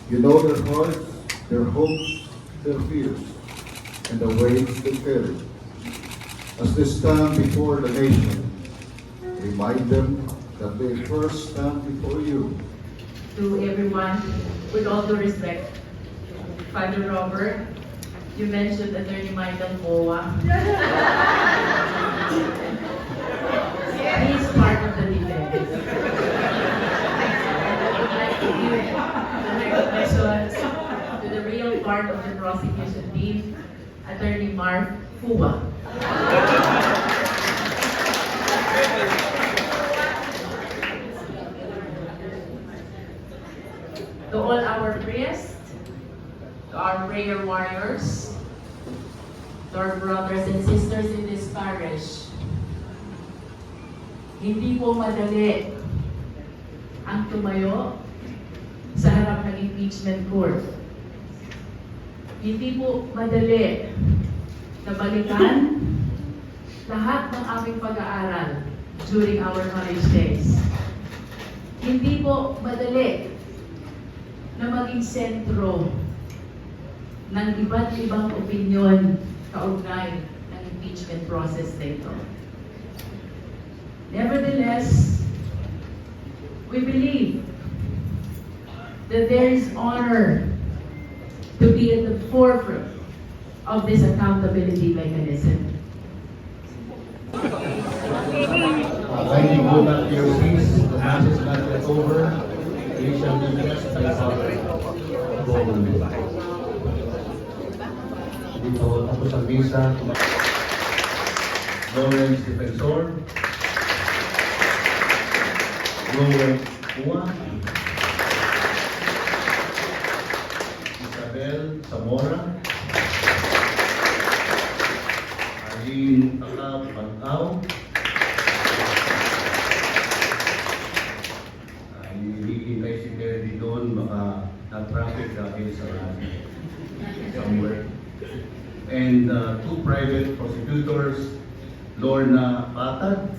You know their hearts, their hopes, their fears, and the weights they carry. As they stand before the nation, remind them that they first stand before you. To everyone, with all due respect, Father Robert, you mentioned Attorney Michael Poa. He is part of the defense. I would like to give the recognition to the real part of the prosecution team, Attorney Mark Fuwa. To all our priests, to our prayer warriors, to our brothers and sisters in this parish, hindi po madali ang tumayo sa harap ng impeachment court. Hindi po madali na balikan lahat ng aming pag-aaral during our college days. Hindi po madali na maging sentro ng iba't ibang opinyon kaugnay ng impeachment process na ito. Nevertheless, we believe that there is honor to be at the forefront of this accountability mechanism. Kindly go back to your seats. The mass is not yet over. We shall be blessed by Father Bowman. Dito tapos ang misa. Lawrence Defensor. Lawrence Pua. Isabel Zamora. Arlene Akab Bangkaw. Hinihintay si Mary doon, baka na-traffic dahil sa somewhere. And two private prosecutors, Lorna Patag.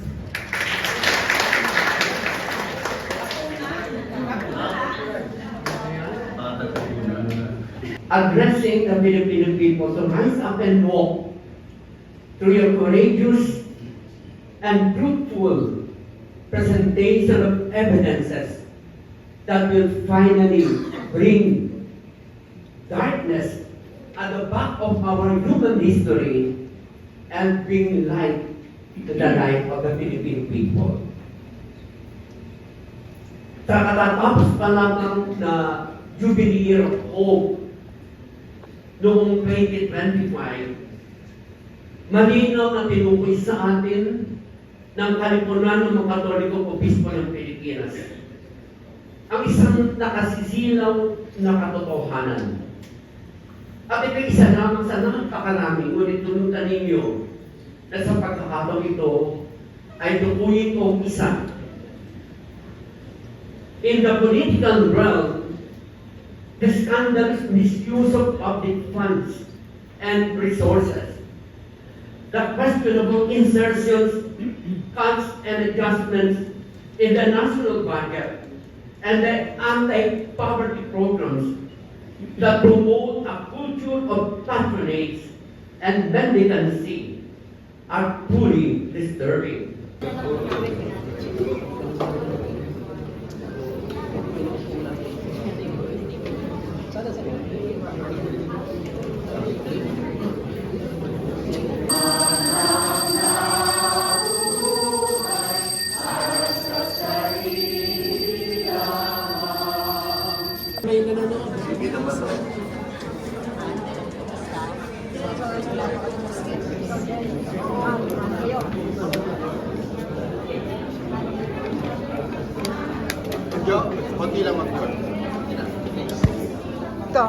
Addressing the Filipino people to rise up and walk through your courageous and truthful presentation of evidences that will finally bring darkness at the back of our human history and bring light to the life of the Filipino people. Katatapos pa lamang na Jubilee Year of Hope noong 2025, malinaw na tinukoy sa atin ng Kalipunan ng mga Katolikong Obispo ng Pilipinas ang isang nakasisilaw na katotohanan. At ito isa lamang sa napakarami, ngunit tunutan ninyo na sa pagkakataong ito ay tukuyin ko isa. In the political realm, the scandalous misuse of public funds and resources, the questionable insertions, cuts, and adjustments in the national budget, and the anti-poverty programs that promote a culture of patronage and mendicancy are truly disturbing. Konti lang mag-cut. Ito.